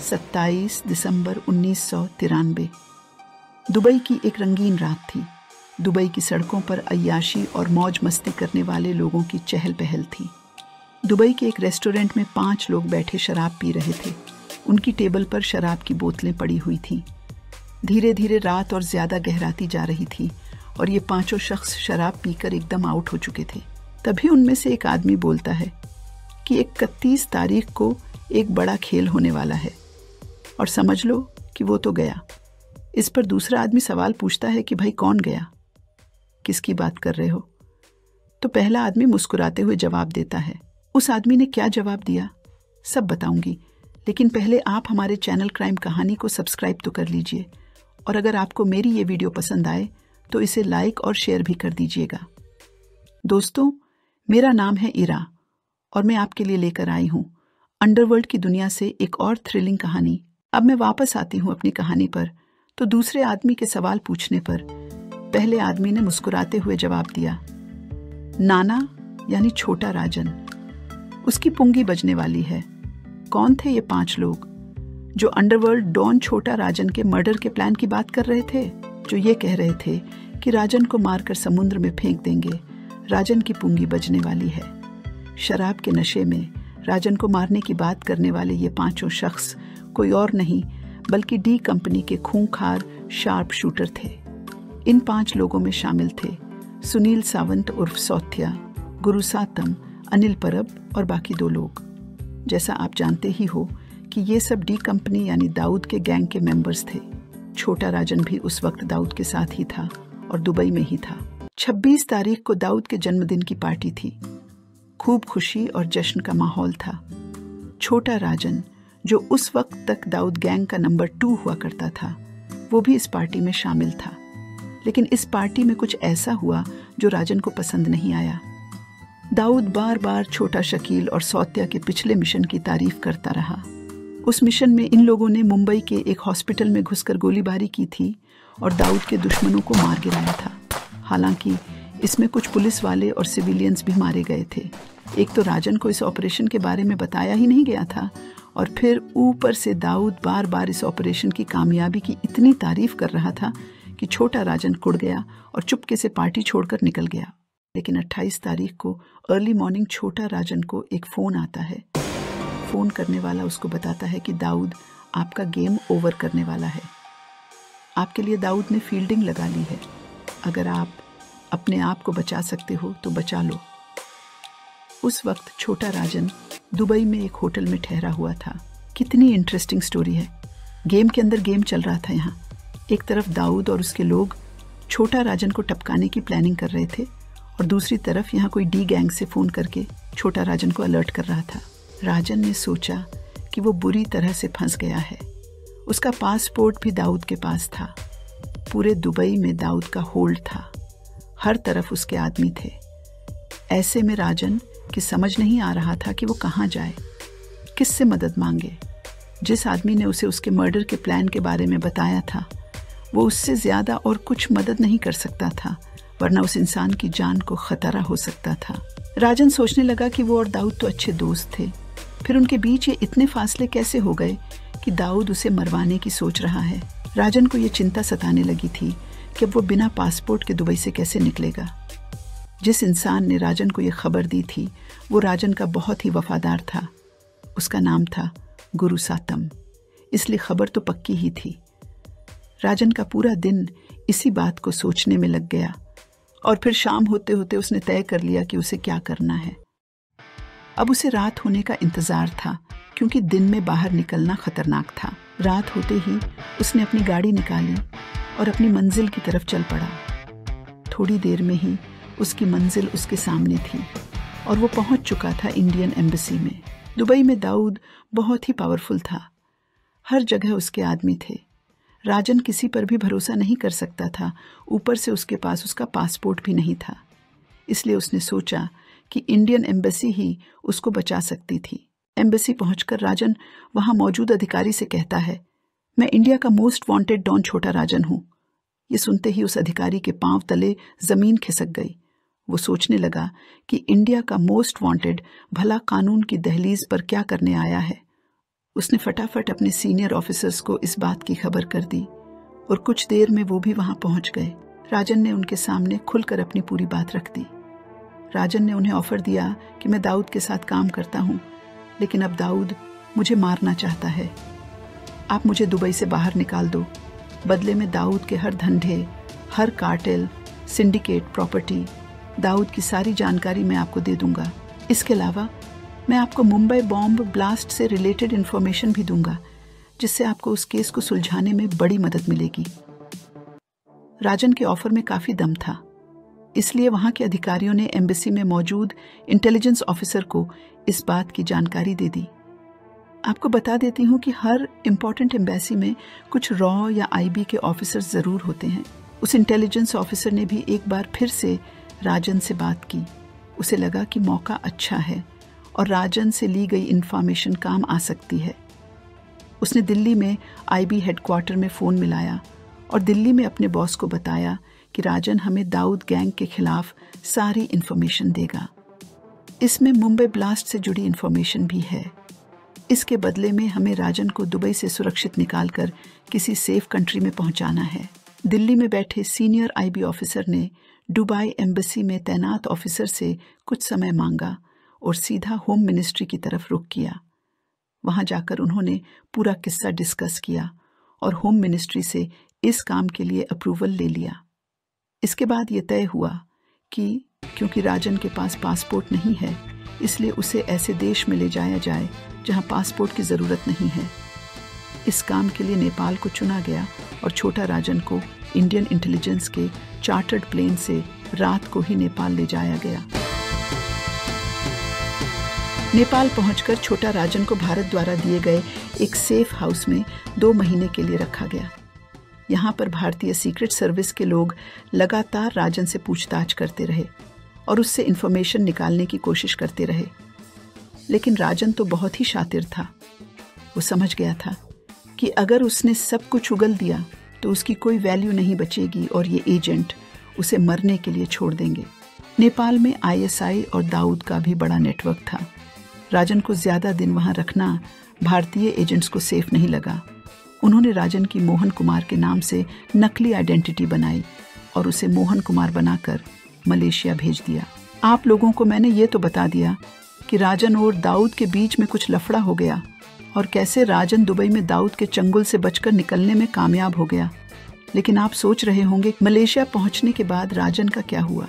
27 दिसंबर 1993। Dubai की एक रंगीन रात थी। दुबई की सड़कों पर अय्याशी और मौज मस्ती करने वाले लोगों की चहल पहल थी। दुबई के एक रेस्टोरेंट में 5 लोग बैठे शराब पी रहे थे। उनकी टेबल पर शराब की बोतलें पड़ी हुई थीं। धीरे धीरे रात और ज़्यादा गहराती जा रही थी और ये 5 शख्स शराब पीकर एकदम आउट हो चुके थे। तभी उनमें से एक आदमी बोलता है कि 31 तारीख को एक बड़ा खेल होने वाला है और समझ लो कि वो तो गया। इस पर दूसरा आदमी सवाल पूछता है कि भाई कौन गया, किसकी बात कर रहे हो? तो पहला आदमी मुस्कुराते हुए जवाब देता है। उस आदमी ने क्या जवाब दिया सब बताऊंगी, लेकिन पहले आप हमारे चैनल क्राइम कहानी को सब्सक्राइब तो कर लीजिए और अगर आपको मेरी ये वीडियो पसंद आए तो इसे लाइक और शेयर भी कर दीजिएगा। दोस्तों, मेरा नाम है इरा और मैं आपके लिए लेकर आई हूँ अंडरवर्ल्ड की दुनिया से एक और थ्रिलिंग कहानी। अब मैं वापस आती हूँ अपनी कहानी पर। तो दूसरे आदमी के सवाल पूछने पर पहले आदमी ने मुस्कुराते हुए जवाब दिया, नाना यानी छोटा राजन। उसकी पुंगी बजने वाली है। कौन थे ये 5 लोग जो अंडरवर्ल्ड डॉन छोटा राजन के मर्डर के प्लान की बात कर रहे थे, जो ये कह रहे थे कि राजन को मारकर समुद्र में फेंक देंगे, राजन की पुंगी बजने वाली है। शराब के नशे में राजन को मारने की बात करने वाले ये 5 शख्स कोई और नहीं बल्कि डी कंपनी के खूंखार शार्प शूटर थे। इन 5 लोगों में शामिल थे सुनील सावंत उर्फ सौत्या, गुरु सातम, अनिल परब और बाकी 2 लोग। जैसा आप जानते ही हो कि ये सब डी कंपनी यानी दाऊद के गैंग के मेंबर्स थे। छोटा राजन भी उस वक्त दाऊद के साथ ही था और दुबई में ही था। 26 तारीख को दाऊद के जन्मदिन की पार्टी थी। खूब खुशी और जश्न का माहौल था। छोटा राजन, जो उस वक्त तक दाऊद गैंग का नंबर 2 हुआ करता था, वो भी इस पार्टी में शामिल था। लेकिन इस पार्टी में कुछ ऐसा हुआ जो राजन को पसंद नहीं आया। दाऊद बार बार छोटा शकील और सौत्या के पिछले मिशन की तारीफ करता रहा। उस मिशन में इन लोगों ने मुंबई के एक हॉस्पिटल में घुसकर गोलीबारी की थी और दाऊद के दुश्मनों को मार गिराया था। हालांकि इसमें कुछ पुलिस वाले और सिविलियंस भी मारे गए थे। एक तो राजन को इस ऑपरेशन के बारे में बताया ही नहीं गया था और फिर ऊपर से दाऊद बार बार इस ऑपरेशन की कामयाबी की इतनी तारीफ कर रहा था कि छोटा राजन कुड़ गया और चुपके से पार्टी छोड़कर निकल गया। लेकिन 28 तारीख को अर्ली मॉर्निंग छोटा राजन को एक फ़ोन आता है। फ़ोन करने वाला उसको बताता है कि दाऊद, आपका गेम ओवर करने वाला है। आपके लिए दाऊद ने फील्डिंग लगा ली है। अगर आप अपने आप को बचा सकते हो तो बचा लो। उस वक्त छोटा राजन दुबई में एक होटल में ठहरा हुआ था। कितनी इंटरेस्टिंग स्टोरी है। गेम के अंदर गेम चल रहा था यहाँ। एक तरफ दाऊद और उसके लोग छोटा राजन को टपकाने की प्लानिंग कर रहे थे और दूसरी तरफ यहाँ कोई डी गैंग से फ़ोन करके छोटा राजन को अलर्ट कर रहा था। राजन ने सोचा कि वो बुरी तरह से फंस गया है। उसका पासपोर्ट भी दाऊद के पास था। पूरे दुबई में दाऊद का होल्ड था। हर तरफ उसके आदमी थे। ऐसे में राजन की समझ नहीं आ रहा था कि वो कहाँ जाए, किससे मदद मांगे। जिस आदमी ने उसे उसके मर्डर के प्लान के बारे में बताया था, वो उससे ज़्यादा और कुछ मदद नहीं कर सकता था, वरना उस इंसान की जान को खतरा हो सकता था। राजन सोचने लगा कि वो और दाऊद तो अच्छे दोस्त थे, फिर उनके बीच ये इतने फासले कैसे हो गए कि दाऊद उसे मरवाने की सोच रहा है। राजन को ये चिंता सताने लगी थी कि अब वो बिना पासपोर्ट के दुबई से कैसे निकलेगा। जिस इंसान ने राजन को ये खबर दी थी वो राजन का बहुत ही वफादार था। उसका नाम था गुरु सातम, इसलिए खबर तो पक्की ही थी। राजन का पूरा दिन इसी बात को सोचने में लग गया और फिर शाम होते होते उसने तय कर लिया कि उसे क्या करना है। अब उसे रात होने का इंतज़ार था क्योंकि दिन में बाहर निकलना खतरनाक था। रात होते ही उसने अपनी गाड़ी निकाली और अपनी मंजिल की तरफ चल पड़ा। थोड़ी देर में ही उसकी मंजिल उसके सामने थी और वो पहुंच चुका था इंडियन एम्बेसी में। दुबई में दाऊद बहुत ही पावरफुल था। हर जगह उसके आदमी थे। राजन किसी पर भी भरोसा नहीं कर सकता था। ऊपर से उसके पास उसका पासपोर्ट भी नहीं था। इसलिए उसने सोचा कि इंडियन एम्बेसी ही उसको बचा सकती थी। एम्बेसी पहुंचकर राजन वहां मौजूद अधिकारी से कहता है, मैं इंडिया का मोस्ट वांटेड डॉन छोटा राजन हूं। ये सुनते ही उस अधिकारी के पांव तले जमीन खिसक गई। वो सोचने लगा कि इंडिया का मोस्ट वांटेड भला कानून की दहलीज पर क्या करने आया है। उसने फटाफट अपने सीनियर ऑफिसर्स को इस बात की खबर कर दी और कुछ देर में वो भी वहां पहुंच गए। राजन ने उनके सामने खुलकर अपनी पूरी बात रख दी। राजन ने उन्हें ऑफर दिया कि मैं दाऊद के साथ काम करता हूं, लेकिन अब दाऊद मुझे मारना चाहता है। आप मुझे दुबई से बाहर निकाल दो। बदले में दाऊद के हर धंधे, हर कार्टेल, सिंडिकेट, प्रॉपर्टी, दाऊद की सारी जानकारी मैं आपको दे दूंगा। इसके अलावा मैं आपको मुंबई बॉम्ब ब्लास्ट से रिलेटेड इन्फॉर्मेशन भी दूंगा, जिससे आपको उस केस को सुलझाने में बड़ी मदद मिलेगी। राजन के ऑफर में काफी दम था, इसलिए वहां के अधिकारियों ने एम्बेसी में मौजूद इंटेलिजेंस ऑफिसर को इस बात की जानकारी दे दी। आपको बता देती हूँ कि हर इम्पोर्टेंट एम्बेसी में कुछ रॉ या आईबी के ऑफिसर जरूर होते हैं। उस इंटेलिजेंस ऑफिसर ने भी एक बार फिर से राजन से बात की। उसे लगा कि मौका अच्छा है और राजन से ली गई इंफॉर्मेशन काम आ सकती है। उसने दिल्ली में आईबी हेडक्वार्टर में फ़ोन मिलाया और दिल्ली में अपने बॉस को बताया कि राजन हमें दाऊद गैंग के खिलाफ सारी इंफॉर्मेशन देगा। इसमें मुंबई ब्लास्ट से जुड़ी इंफॉर्मेशन भी है। इसके बदले में हमें राजन को दुबई से सुरक्षित निकालकर किसी सेफ कंट्री में पहुंचाना है। दिल्ली में बैठे सीनियर आईबी ऑफिसर ने दुबई एम्बेसी में तैनात ऑफिसर से कुछ समय मांगा और सीधा होम मिनिस्ट्री की तरफ रुख किया। वहां जाकर उन्होंने पूरा किस्सा डिस्कस किया और होम मिनिस्ट्री से इस काम के लिए अप्रूवल ले लिया। इसके बाद ये तय हुआ कि क्योंकि राजन के पास पासपोर्ट नहीं है, इसलिए उसे ऐसे देश में ले जाया जाए जहां पासपोर्ट की ज़रूरत नहीं है। इस काम के लिए नेपाल को चुना गया और छोटा राजन को इंडियन इंटेलिजेंस के चार्टर्ड प्लेन से रात को ही नेपाल ले जाया गया। नेपाल पहुंचकर छोटा राजन को भारत द्वारा दिए गए एक सेफ हाउस में 2 महीने के लिए रखा गया। यहाँ पर भारतीय सीक्रेट सर्विस के लोग लगातार राजन से पूछताछ करते रहे और उससे इंफॉर्मेशन निकालने की कोशिश करते रहे, लेकिन राजन तो बहुत ही शातिर था। वो समझ गया था कि अगर उसने सब कुछ उगल दिया तो उसकी कोई वैल्यू नहीं बचेगी और ये एजेंट उसे मरने के लिए छोड़ देंगे। नेपाल में आईएसआई और दाऊद का भी बड़ा नेटवर्क था। राजन को ज्यादा दिन वहां रखना भारतीय एजेंट्स को सेफ नहीं लगा। उन्होंने राजन की मोहन कुमार के नाम से नकली आइडेंटिटी बनाई और उसे मोहन कुमार बनाकर मलेशिया भेज दिया। आप लोगों को मैंने ये तो बता दिया कि राजन और दाऊद के बीच में कुछ लफड़ा हो गया और कैसे राजन दुबई में दाऊद के चंगुल से बचकर निकलने में कामयाब हो गया। लेकिन आप सोच रहे होंगे मलेशिया पहुंचने के बाद राजन का क्या हुआ?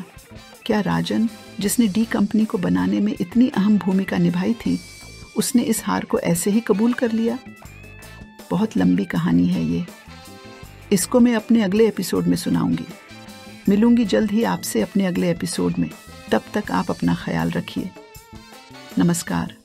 क्या राजन, जिसने डी कंपनी को बनाने में इतनी अहम भूमिका निभाई थी, उसने इस हार को ऐसे ही कबूल कर लिया? बहुत लंबी कहानी है ये। इसको मैं अपने अगले एपिसोड में सुनाऊंगी। मिलूंगी जल्द ही आपसे अपने अगले एपिसोड में। तब तक आप अपना ख्याल रखिए। नमस्कार।